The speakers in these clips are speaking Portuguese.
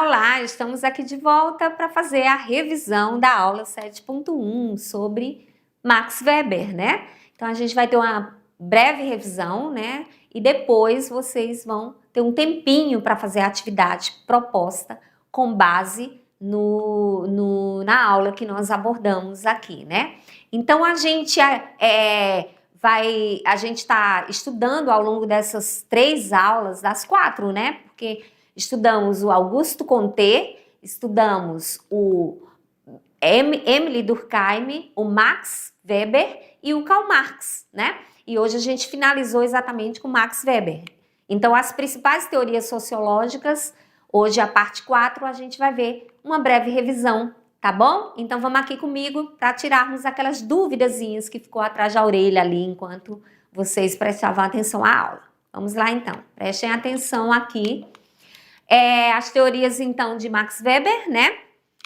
Olá, estamos aqui de volta para fazer a revisão da aula 7.1 sobre Max Weber, né? Então a gente vai ter uma breve revisão, né? E depois vocês vão ter um tempinho para fazer a atividade proposta com base na aula que nós abordamos aqui, né? Então a gente está estudando ao longo dessas 3 aulas, das 4, né? Porque estudamos o Augusto Comte, estudamos o Émile Durkheim, o Max Weber e o Karl Marx, né? E hoje a gente finalizou exatamente com Max Weber. Então, as principais teorias sociológicas, hoje a parte 4, a gente vai ver uma breve revisão, tá bom? Então, vamos aqui comigo para tirarmos aquelas duvidazinhas que ficou atrás da orelha ali enquanto vocês prestavam atenção à aula. Vamos lá, então. Prestem atenção aqui. As teorias, então, de Max Weber, né?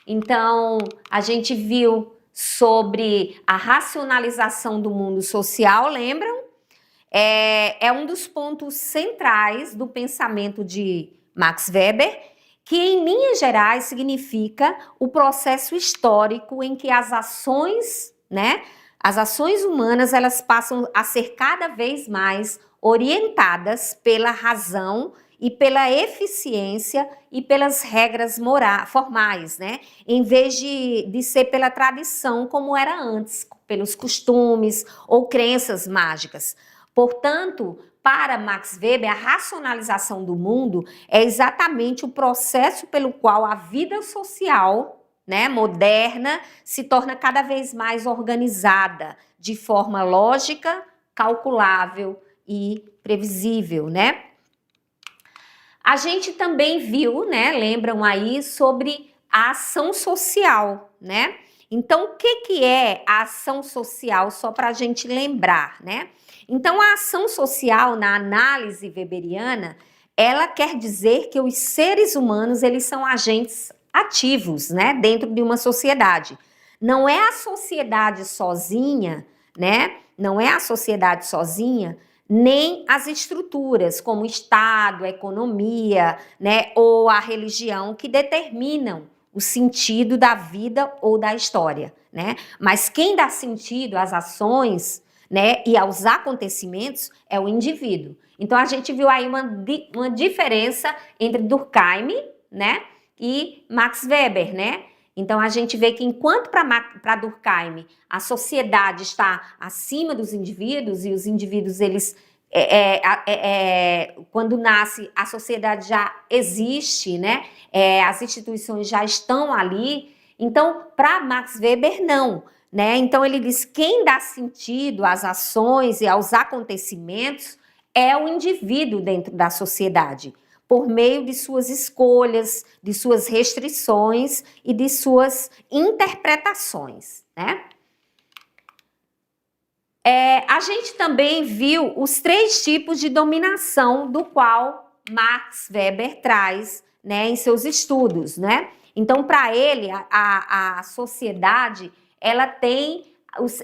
Então, a gente viu sobre a racionalização do mundo social, lembram? É um dos pontos centrais do pensamento de Max Weber, que, em linhas gerais, significa o processo histórico em que as ações, né? As ações humanas, elas passam a ser cada vez mais orientadas pela razão e pela eficiência e pelas regras formais, né? Em vez de ser pela tradição como era antes, pelos costumes ou crenças mágicas. Portanto, para Max Weber, a racionalização do mundo é exatamente o processo pelo qual a vida social, né, moderna, se torna cada vez mais organizada, de forma lógica, calculável e previsível, né? A gente também viu, né, lembram aí, sobre a ação social, né? Então, o que é a ação social, só para a gente lembrar, né? Então, a ação social, na análise weberiana, ela quer dizer que os seres humanos, eles são agentes ativos, né, dentro de uma sociedade. Não é a sociedade sozinha, né? Não é a sociedade sozinha, nem as estruturas, como o Estado, a economia, né, ou a religião, que determinam o sentido da vida ou da história, né? Mas quem dá sentido às ações, né, e aos acontecimentos é o indivíduo. Então, a gente viu aí uma diferença entre Durkheim, né, e Max Weber, né? Então, a gente vê que enquanto para Durkheim a sociedade está acima dos indivíduos e os indivíduos, eles, quando nasce, a sociedade já existe, né? As instituições já estão ali. Então, para Max Weber, não. Né? Então, ele diz que quem dá sentido às ações e aos acontecimentos é o indivíduo dentro da sociedade, por meio de suas escolhas, de suas restrições e de suas interpretações, né? A gente também viu os 3 tipos de dominação do qual Max Weber traz, né, em seus estudos, né? Então, para ele, a sociedade, ela tem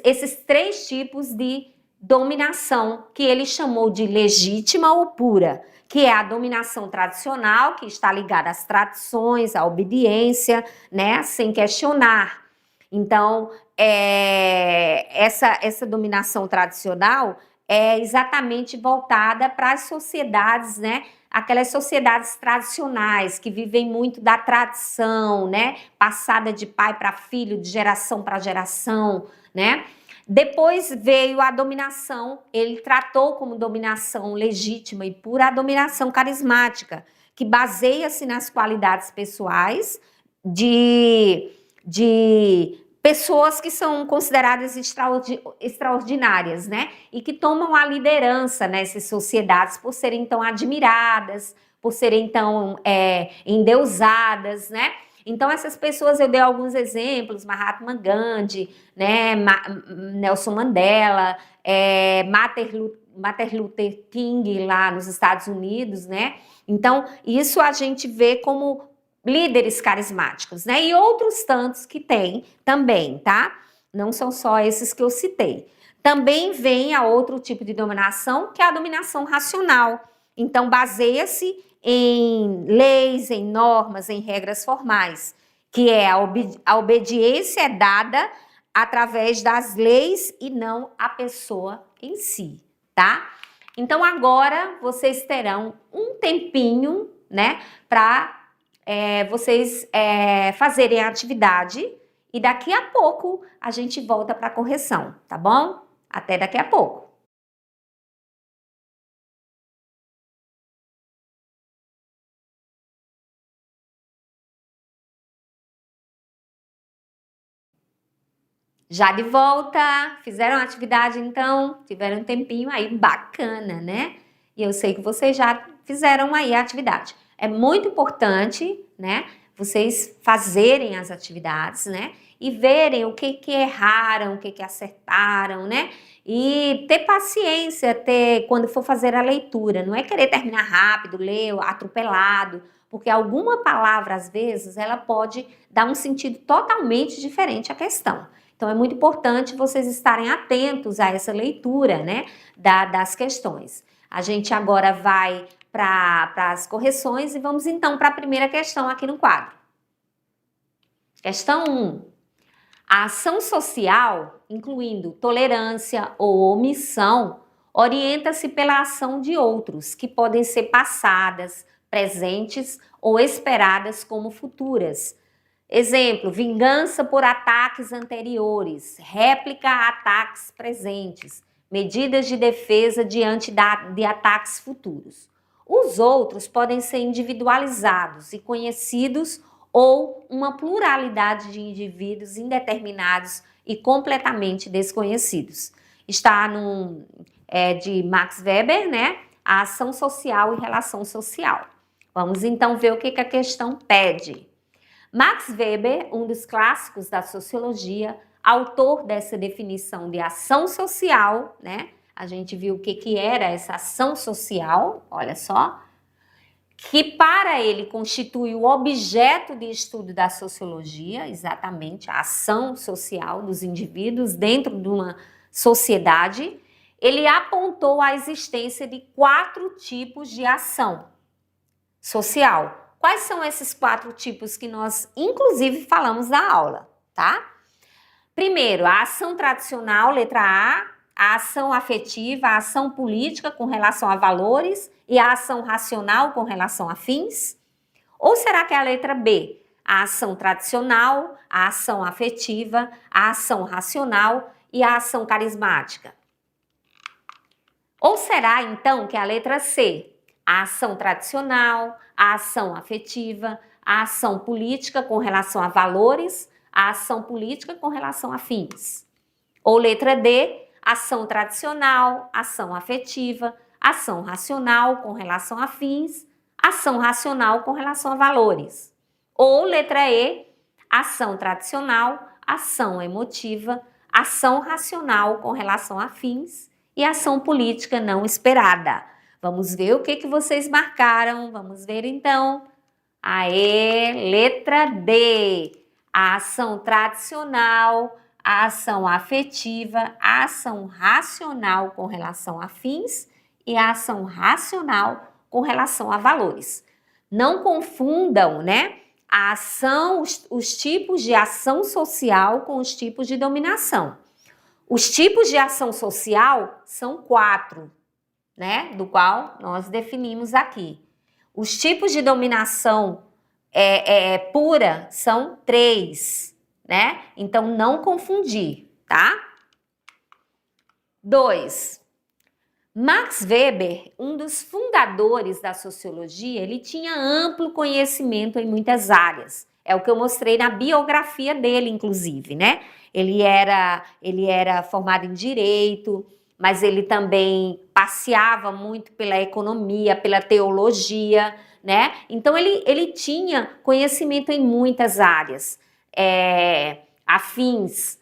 esses 3 tipos de dominação, que ele chamou de legítima ou pura, que é a dominação tradicional, que está ligada às tradições, à obediência, né, sem questionar. Então, essa dominação tradicional é exatamente voltada para as sociedades, né, aquelas sociedades tradicionais que vivem muito da tradição, né, passada de pai para filho, de geração para geração, né. Depois veio a dominação, ele tratou como dominação legítima e pura a dominação carismática, que baseia-se nas qualidades pessoais de pessoas que são consideradas extraordinárias, né? E que tomam a liderança nessas sociedades por serem tão admiradas, por serem tão endeusadas, né? Então, essas pessoas, eu dei alguns exemplos, Mahatma Gandhi, né, Nelson Mandela, Martin Luther King lá nos Estados Unidos, né? Então, isso a gente vê como líderes carismáticos, né? E outros tantos que tem também, tá? Não são só esses que eu citei. Também vem a outro tipo de dominação, que é a dominação racional. Então, baseia-se em leis, em normas, em regras formais, que é a obediência é dada através das leis e não a pessoa em si, tá? Então agora vocês terão um tempinho, né, para vocês fazerem a atividade e daqui a pouco a gente volta para a correção, tá bom? Até daqui a pouco. Já de volta, fizeram a atividade então? Tiveram um tempinho aí bacana, né? E eu sei que vocês já fizeram aí a atividade. É muito importante, né? Vocês fazerem as atividades, né? E verem o que erraram, o que acertaram, né? E ter paciência, quando for fazer a leitura. Não é querer terminar rápido, ler atropelado, porque alguma palavra, às vezes, ela pode dar um sentido totalmente diferente à questão. Então, é muito importante vocês estarem atentos a essa leitura, né, das questões. A gente agora vai para as correções e vamos então para a primeira questão aqui no quadro. Questão 1. A ação social, incluindo tolerância ou omissão, orienta-se pela ação de outros, que podem ser passadas, presentes ou esperadas como futuras. Exemplo, vingança por ataques anteriores, réplica a ataques presentes, medidas de defesa diante de ataques futuros. Os outros podem ser individualizados e conhecidos ou uma pluralidade de indivíduos indeterminados e completamente desconhecidos. Está de Max Weber, né? A ação social e relação social. Vamos então ver o que a questão pede. Max Weber, um dos clássicos da sociologia, autor dessa definição de ação social, né? A gente viu o que era essa ação social, olha só, que para ele constitui o objeto de estudo da sociologia, exatamente a ação social dos indivíduos dentro de uma sociedade. Ele apontou a existência de 4 tipos de ação social. Quais são esses 4 tipos que nós, inclusive, falamos na aula, tá? Primeiro, a ação tradicional, letra A ação afetiva, a ação política com relação a valores e a ação racional com relação a fins? Ou será que é a letra B? A ação tradicional, a ação afetiva, a ação racional e a ação carismática? Ou será, então, que é a letra C? A ação tradicional, a ação afetiva, a ação política com relação a valores, a ação política com relação a fins. Ou letra D, ação tradicional, ação afetiva, ação racional com relação a fins, ação racional com relação a valores. Ou letra E, ação tradicional, ação emotiva, ação racional com relação a fins e ação política não esperada. Vamos ver o que vocês marcaram. Vamos ver então. Aê, letra D. A ação tradicional, a ação afetiva, a ação racional com relação a fins e a ação racional com relação a valores. Não confundam, né? A ação, os tipos de ação social com os tipos de dominação. Os tipos de ação social são 4. Né, do qual nós definimos aqui. Os tipos de dominação pura são 3, né? Então, não confundir, tá? 2. Max Weber, um dos fundadores da sociologia, ele tinha amplo conhecimento em muitas áreas. É o que eu mostrei na biografia dele, inclusive, né? Ele era formado em Direito, mas ele também passeava muito pela economia, pela teologia, né? Então, ele tinha conhecimento em muitas áreas afins,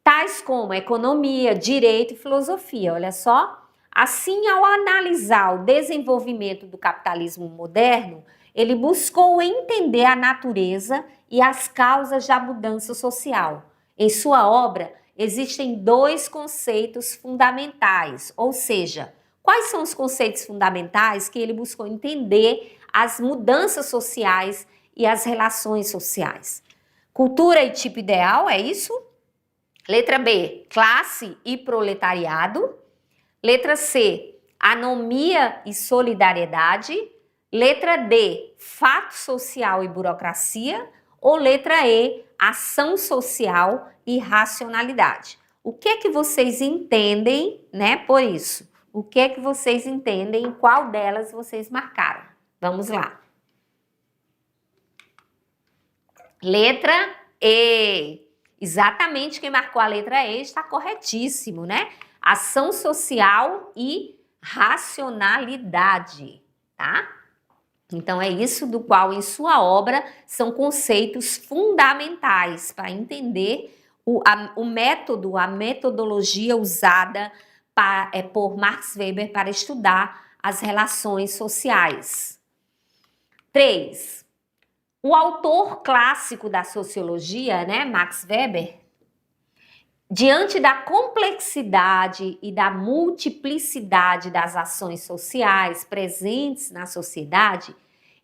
tais como economia, direito e filosofia, olha só. Assim, ao analisar o desenvolvimento do capitalismo moderno, ele buscou entender a natureza e as causas da mudança social. Em sua obra, existem 2 conceitos fundamentais, ou seja, quais são os conceitos fundamentais que ele buscou entender as mudanças sociais e as relações sociais. Cultura e tipo ideal, é isso? Letra B, classe e proletariado. Letra C, anomia e solidariedade. Letra D, fato social e burocracia. Ou letra E, ação social e racionalidade. O que é que vocês entendem, né, por isso? O que é que vocês entendem? Qual delas vocês marcaram? Vamos lá. Letra E. Exatamente quem marcou a letra E está corretíssimo, né? Ação social e racionalidade, tá? Então, é isso do qual, em sua obra, são conceitos fundamentais para entender o método, a metodologia usada por Max Weber para estudar as relações sociais. 3. O autor clássico da sociologia, né, Max Weber, diante da complexidade e da multiplicidade das ações sociais presentes na sociedade,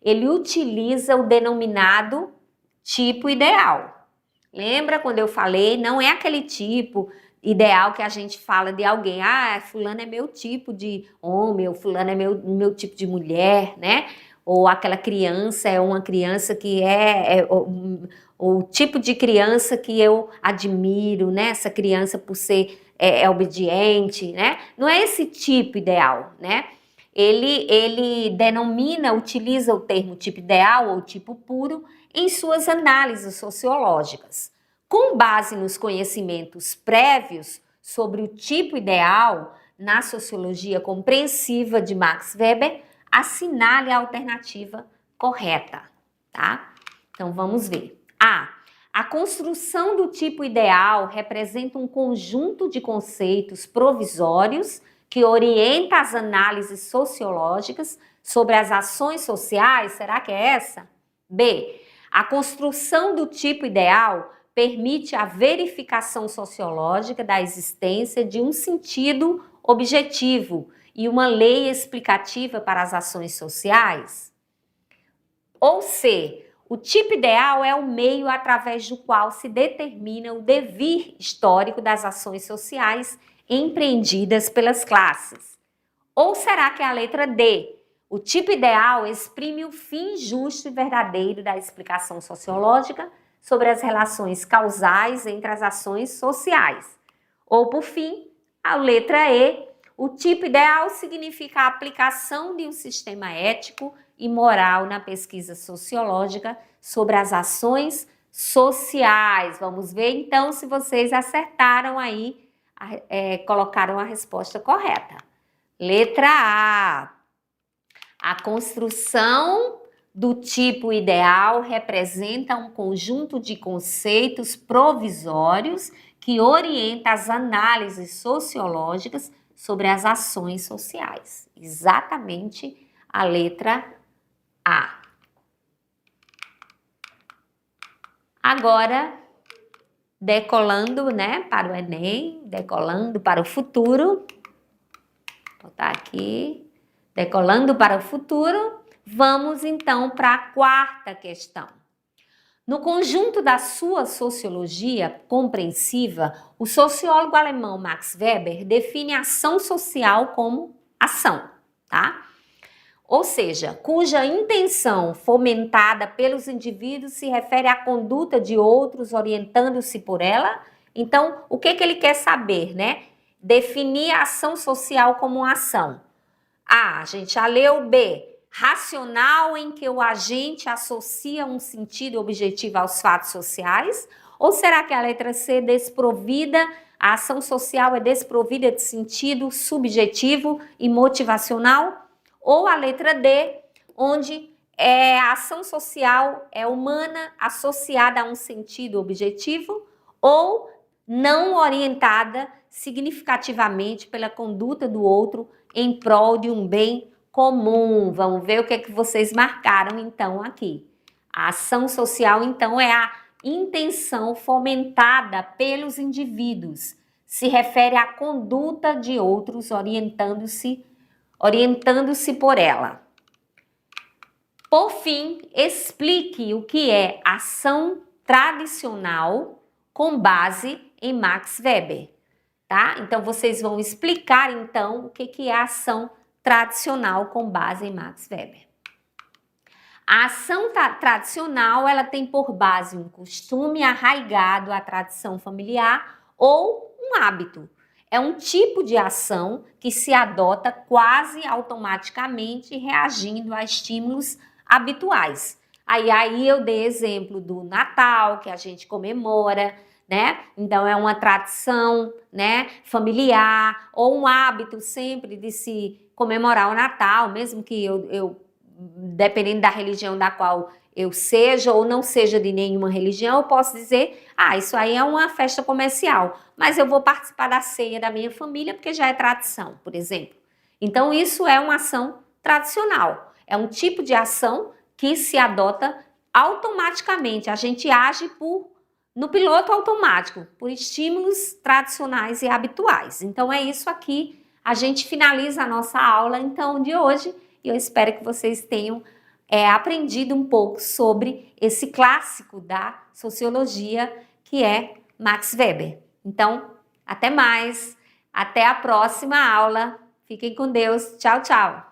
ele utiliza o denominado tipo ideal. Lembra quando eu falei? Não é aquele tipo ideal que a gente fala de alguém. Ah, fulano é meu tipo de homem, ou fulano é meu tipo de mulher, né? Ou aquela criança é uma criança que o tipo de criança que eu admiro, né? Essa criança por ser obediente, né? Não é esse tipo ideal, né? Ele denomina, utiliza o termo tipo ideal ou tipo puro em suas análises sociológicas. Com base nos conhecimentos prévios sobre o tipo ideal na sociologia compreensiva de Max Weber, assinale a alternativa correta, tá? Então vamos ver. A construção do tipo ideal representa um conjunto de conceitos provisórios que orienta as análises sociológicas sobre as ações sociais. Será que é essa? B. A construção do tipo ideal permite a verificação sociológica da existência de um sentido objetivo e uma lei explicativa para as ações sociais? Ou C. O tipo ideal é o meio através do qual se determina o devir histórico das ações sociais empreendidas pelas classes? Ou será que é a letra D? O tipo ideal exprime o fim justo e verdadeiro da explicação sociológica sobre as relações causais entre as ações sociais? Ou, por fim, a letra E. O tipo ideal significa a aplicação de um sistema ético e moral na pesquisa sociológica sobre as ações sociais. Vamos ver então se vocês acertaram aí, colocaram a resposta correta. Letra A. A construção do tipo ideal representa um conjunto de conceitos provisórios que orienta as análises sociológicas sobre as ações sociais. Exatamente a letra A. Agora, decolando, né, para o Enem, decolando para o futuro. Vou botar aqui. Decolando para o futuro, vamos então para a quarta questão. No conjunto da sua sociologia compreensiva, o sociólogo alemão Max Weber define a ação social como ação, tá? Ou seja, cuja intenção fomentada pelos indivíduos se refere à conduta de outros orientando-se por ela. Então, o que ele quer saber, né? Definir a ação social como uma ação. A gente já leu. B, racional, em que o agente associa um sentido objetivo aos fatos sociais? Ou será que a letra C, desprovida, a ação social é desprovida de sentido subjetivo e motivacional? Ou a letra D, onde a ação social é humana, associada a um sentido objetivo ou não orientada significativamente pela conduta do outro em prol de um bem comum? Vamos ver o que é que vocês marcaram então aqui. A ação social então é a intenção fomentada pelos indivíduos, se refere à conduta de outros orientando-se por ela. Por fim, explique o que é ação tradicional com base em Max Weber, tá? Então, vocês vão explicar, então, o que é ação tradicional com base em Max Weber. A ação tradicional, ela tem por base um costume arraigado à tradição familiar ou um hábito. É um tipo de ação que se adota quase automaticamente reagindo a estímulos habituais. Aí eu dei exemplo do Natal, que a gente comemora, né? Então é uma tradição, né, familiar ou um hábito sempre de se comemorar o Natal, mesmo que eu dependendo da religião da qual eu seja ou não seja de nenhuma religião, eu posso dizer, isso aí é uma festa comercial, mas eu vou participar da ceia da minha família porque já é tradição, por exemplo. Então isso é uma ação tradicional, é um tipo de ação que se adota automaticamente, a gente age no piloto automático, por estímulos tradicionais e habituais. Então é isso aqui, a gente finaliza a nossa aula então de hoje. E eu espero que vocês tenham aprendido um pouco sobre esse clássico da sociologia, que é Max Weber. Então, até mais, até a próxima aula. Fiquem com Deus. Tchau, tchau.